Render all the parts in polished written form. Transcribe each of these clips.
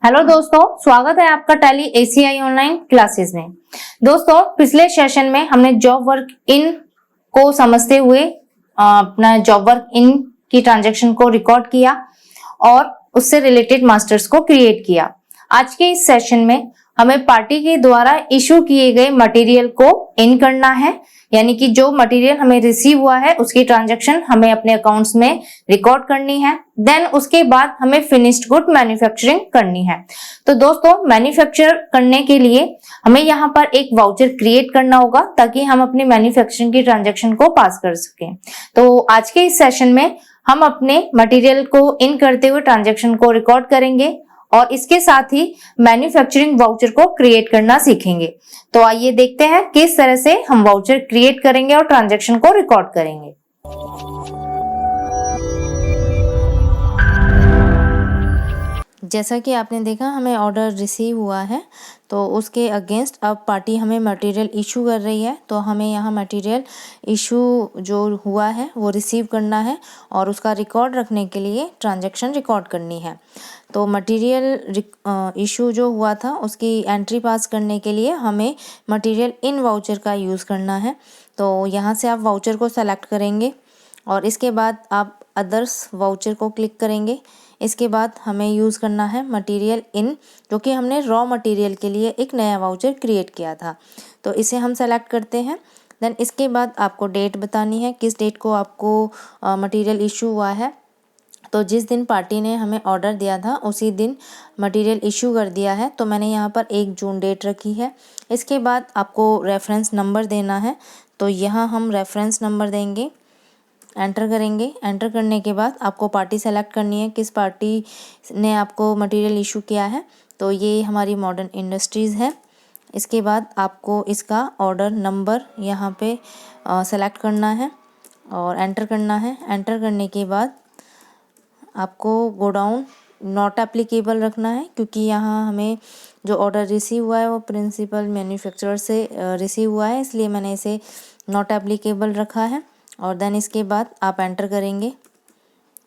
Hello दोस्तों, स्वागत है आपका टैली एसीआई ऑनलाइन क्लासेस में। दोस्तों, पिछले सेशन में हमने जॉब वर्क इन को समझते हुए अपना जॉब वर्क इन की ट्रांजैक्शन को रिकॉर्ड किया और उससे रिलेटेड मास्टर्स को क्रिएट किया। आज के इस सेशन में हमें पार्टी के द्वारा इशू किए गए मटेरियल को इन करना है, यानी कि जो मटेरियल हमें रिसीव हुआ है उसकी ट्रांजैक्शन हमें अपने अकाउंट्स में रिकॉर्ड करनी है। देन उसके बाद हमें फिनिश्ड गुड मैन्युफैक्चरिंग करनी है। तो दोस्तों, मैन्युफैक्चर करने के लिए हमें यहाँ पर एक वाउचर क्रिएट करना होगा ताकि हम अपनी मैन्युफैक्चरिंग की ट्रांजैक्शन को पास कर सकें। तो आज के इस सेशन में हम अपने मटेरियल को इन करते हुए ट्रांजैक्शन को रिकॉर्ड करेंगे और इसके साथ ही मैन्युफैक्चरिंग वाउचर को क्रिएट करना सीखेंगे। तो आइए देखते हैं किस तरह से हम वाउचर क्रिएट करेंगे और ट्रांजैक्शन को रिकॉर्ड करेंगे। जैसा कि आपने देखा, हमें ऑर्डर रिसीव हुआ है, तो उसके अगेंस्ट अब पार्टी हमें मटेरियल इशू कर रही है। तो हमें यहाँ मटेरियल इशू जो हुआ है वो रिसीव करना है और उसका रिकॉर्ड रखने के लिए ट्रांजैक्शन रिकॉर्ड करनी है। तो मटेरियल इशू जो हुआ था उसकी एंट्री पास करने के लिए हमें मटेरियल इन वाउचर का यूज़ करना है। तो यहाँ से आप वाउचर को सेलेक्ट करेंगे और इसके बाद आप अदर्स वाउचर को क्लिक करेंगे। इसके बाद हमें यूज़ करना है मटेरियल इन, जो कि हमने रॉ मटेरियल के लिए एक नया वाउचर क्रिएट किया था। तो इसे हम सेलेक्ट करते हैं। देन इसके बाद आपको डेट बतानी है, किस डेट को आपको मटेरियल इशू हुआ है। तो जिस दिन पार्टी ने हमें ऑर्डर दिया था उसी दिन मटेरियल इशू कर दिया है, तो मैंने यहाँ पर 1 जून डेट रखी है। इसके बाद आपको रेफरेंस नंबर देना है, तो यहाँ हम रेफरेंस नंबर देंगे, एंटर करेंगे। एंटर करने के बाद आपको पार्टी सेलेक्ट करनी है, किस पार्टी ने आपको मटेरियल इशू किया है। तो ये हमारी मॉडर्न इंडस्ट्रीज़ है। इसके बाद आपको इसका ऑर्डर नंबर यहाँ पे सेलेक्ट करना है और एंटर करना है। एंटर करने के बाद आपको गोडाउन नॉट एप्लीकेबल रखना है, क्योंकि यहाँ हमें जो ऑर्डर रिसीव हुआ है वो प्रिंसिपल मैन्युफैक्चरर से रिसीव हुआ है, इसलिए मैंने इसे नॉट एप्लीकेबल रखा है। और देन इसके बाद आप एंटर करेंगे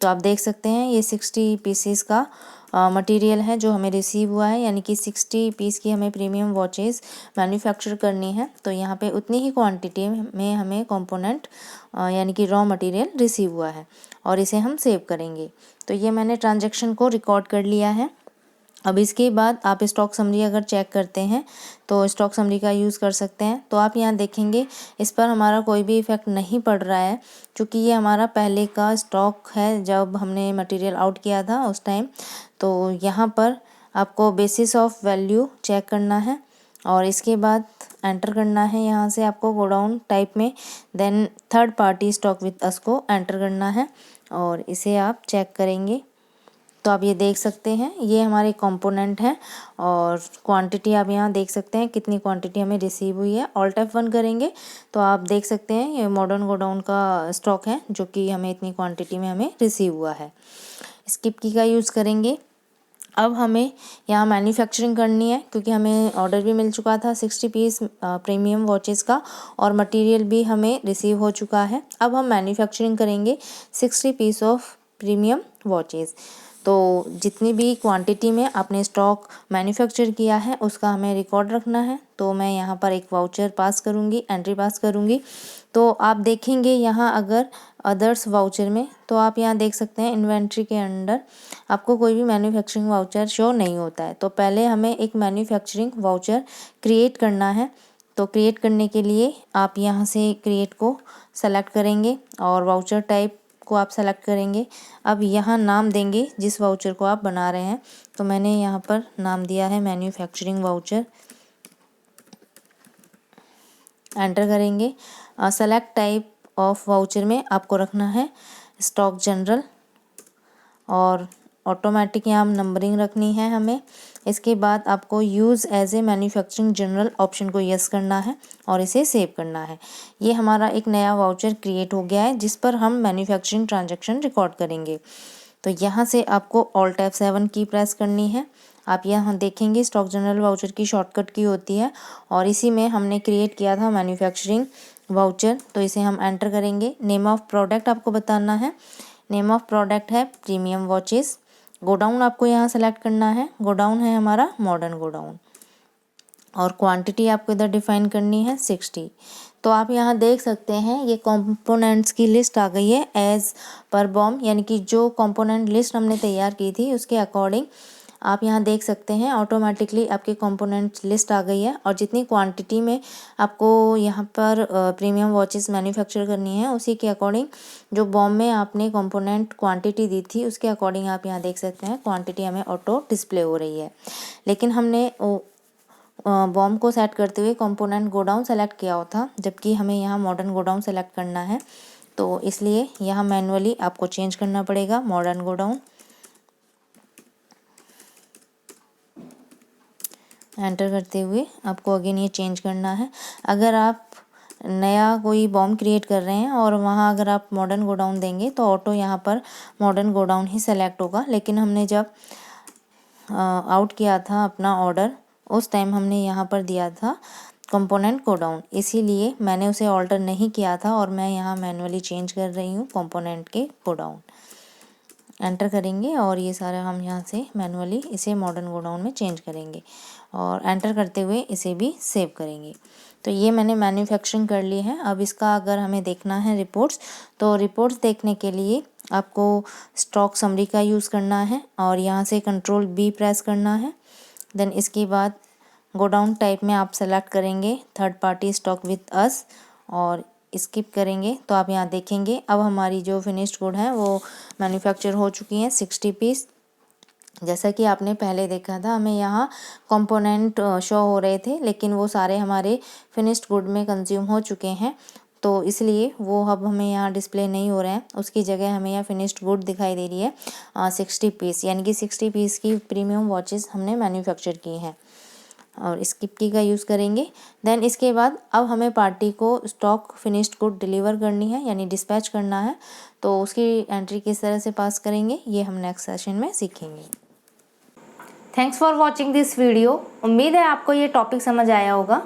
तो आप देख सकते हैं ये 60 पीसीस का मटेरियल है जो हमें रिसीव हुआ है, यानी कि 60 पीस की हमें प्रीमियम वॉचेस मैन्युफैक्चर करनी है। तो यहाँ पे उतनी ही क्वांटिटी में हमें कंपोनेंट यानी कि रॉ मटेरियल रिसीव हुआ है और इसे हम सेव करेंगे। तो ये मैंने ट्रांजैक्शन को रिकॉर्ड कर लिया है। अब इसके बाद आप स्टॉक समरी अगर चेक करते हैं तो स्टॉक समरी का यूज़ कर सकते हैं। तो आप यहाँ देखेंगे इस पर हमारा कोई भी इफ़ेक्ट नहीं पड़ रहा है, क्योंकि ये हमारा पहले का स्टॉक है जब हमने मटेरियल आउट किया था उस टाइम। तो यहाँ पर आपको बेसिस ऑफ वैल्यू चेक करना है और इसके बाद एंटर करना है यहाँ से आपको गोडाउन टाइप में। Then third party stock with us को एंटर करना है और इसे आप चेक करेंगे। तो आप ये देख सकते हैं ये हमारे कंपोनेंट हैं और क्वांटिटी आप यहाँ देख सकते हैं कितनी क्वांटिटी हमें रिसीव हुई है। ऑल्ट F1 करेंगे तो आप देख सकते हैं ये मॉडर्न गोडाउन का स्टॉक है जो कि हमें इतनी क्वांटिटी में हमें रिसीव हुआ है। स्किप की का यूज़ करेंगे। अब हमें यहाँ मैन्युफैक्चरिंग करनी है, क्योंकि हमें ऑर्डर भी मिल चुका था 60 पीस प्रीमियम वॉचेस का और मटेरियल भी हमें रिसीव हो चुका है। अब हम मैन्युफैक्चरिंग करेंगे 60 पीस ऑफ प्रीमियम वॉचेस। तो जितनी भी क्वांटिटी में आपने स्टॉक मैन्युफैक्चर किया है उसका हमें रिकॉर्ड रखना है। तो मैं यहाँ पर एक वाउचर पास करूँगी, एंट्री पास करूँगी। तो आप देखेंगे यहाँ अगर अदर्स वाउचर में, तो आप यहाँ देख सकते हैं इन्वेंट्री के अंडर आपको कोई भी मैन्युफैक्चरिंग वाउचर शो नहीं होता है। तो पहले हमें एक मैन्युफैक्चरिंग वाउचर क्रिएट करना है। तो क्रिएट करने के लिए आप यहाँ से क्रिएट को सेलेक्ट करेंगे और वाउचर टाइप को आप सेलेक्ट करेंगे। अब यहाँ नाम देंगे जिस वाउचर को आप बना रहे हैं। तो मैंने यहाँ पर नाम दिया है मैन्युफैक्चरिंग वाउचर। एंटर करेंगे। सेलेक्ट टाइप ऑफ वाउचर में आपको रखना है स्टॉक जनरल और ऑटोमेटिक यहाँ नंबरिंग रखनी है हमें। इसके बाद आपको use as a manufacturing journal option को यस करना है और इसे सेव करना है। ये हमारा एक नया वाउचर क्रिएट हो गया है जिस पर हम मैन्युफैक्चरिंग ट्रांजैक्शन रिकॉर्ड करेंगे। तो यहाँ से आपको ऑल्ट F7 की प्रेस करनी है। आप यहाँ देखेंगे स्टॉक जनरल वाउचर की शॉर्टकट की होती है और इसी में हमने क्रिएट किया था मैन्युफैक्चरिंग वाउचर। तो इसे हम एंटर करेंगे। नेम ऑफ प्रोडक्ट आपको बताना है। नेम ऑफ प्रोडक्ट है प्रीमियम वॉचेस। गोडाउन आपको यहाँ सेलेक्ट करना है, गोडाउन है हमारा मॉडर्न गोडाउन, और क्वांटिटी आपको इधर डिफाइन करनी है 60। तो आप यहाँ देख सकते हैं ये कंपोनेंट्स की लिस्ट आ गई है एज पर बॉम, यानी कि जो कंपोनेंट लिस्ट हमने तैयार की थी उसके अकॉर्डिंग आप यहाँ देख सकते हैं ऑटोमेटिकली आपकी कंपोनेंट लिस्ट आ गई है। और जितनी क्वांटिटी में आपको यहाँ पर प्रीमियम वॉचेस मैन्युफैक्चर करनी है उसी के अकॉर्डिंग जो बॉम में आपने कंपोनेंट क्वांटिटी दी थी उसके अकॉर्डिंग आप यहाँ देख सकते हैं क्वांटिटी हमें ऑटो डिस्प्ले हो रही है। लेकिन हमने बॉम को सेट करते हुए कंपोनेंट गोडाउन सेलेक्ट किया था, जबकि हमें यहाँ मॉडर्न गोडाउन सेलेक्ट करना है, तो इसलिए यहाँ मैनुअली आपको चेंज करना पड़ेगा मॉडर्न गोडाउन। एंटर करते हुए आपको अगेन ये चेंज करना है। अगर आप नया कोई बॉम क्रिएट कर रहे हैं और वहाँ अगर आप मॉडर्न गोडाउन देंगे तो ऑटो यहाँ पर मॉडर्न गोडाउन ही सेलेक्ट होगा। लेकिन हमने जब आउट किया था अपना ऑर्डर उस टाइम हमने यहाँ पर दिया था कंपोनेंट गोडाउन, इसीलिए मैंने उसे ऑल्टर नहीं किया था और मैं यहाँ मैनुअली चेंज कर रही हूँ कंपोनेंट के गोडाउन। एंटर करेंगे और ये सारा हम यहाँ से मैनुअली इसे मॉडर्न गोडाउन में चेंज करेंगे और एंटर करते हुए इसे भी सेव करेंगे। तो ये मैंने मैन्युफैक्चरिंग कर ली है। अब इसका अगर हमें देखना है रिपोर्ट्स, तो रिपोर्ट्स देखने के लिए आपको स्टॉक समरी का यूज़ करना है और यहाँ से कंट्रोल बी प्रेस करना है। देन इसके बाद गोडाउन टाइप में आप सेलेक्ट करेंगे third party stock with us और स्किप करेंगे तो आप यहाँ देखेंगे अब हमारी जो फिनिश्ड गुड है वो मैन्युफैक्चर हो चुकी हैं 60 पीस। जैसा कि आपने पहले देखा था हमें यहाँ कंपोनेंट शो हो रहे थे, लेकिन वो सारे हमारे फिनिश्ड गुड में कंज्यूम हो चुके हैं, तो इसलिए वो अब हमें यहाँ डिस्प्ले नहीं हो रहे हैं। उसकी जगह हमें यहाँ फिनिश्ड गुड दिखाई दे रही है 60 पीस, यानी कि 60 पीस की प्रीमियम वॉचेस हमने मैन्युफैक्चर की हैं और स्किप की का यूज़ करेंगे। देन इसके बाद अब हमें पार्टी को स्टॉक फिनिश्ड गुड डिलीवर करनी है, यानी डिस्पैच करना है, तो उसकी एंट्री किस तरह से पास करेंगे ये हम नेक्स्ट सेशन में सीखेंगे। Thanks for watching this video. उम्मीद है आपको ये टॉपिक समझ आया होगा।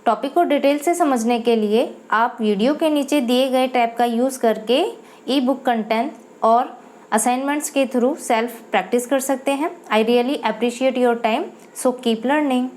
टॉपिक को डिटेल से समझने के लिए आप वीडियो के नीचे दिए गए टैब का यूज़ करके ई बुक कंटेंट और असाइनमेंट्स के थ्रू सेल्फ प्रैक्टिस कर सकते हैं। I really appreciate your time, so keep learning.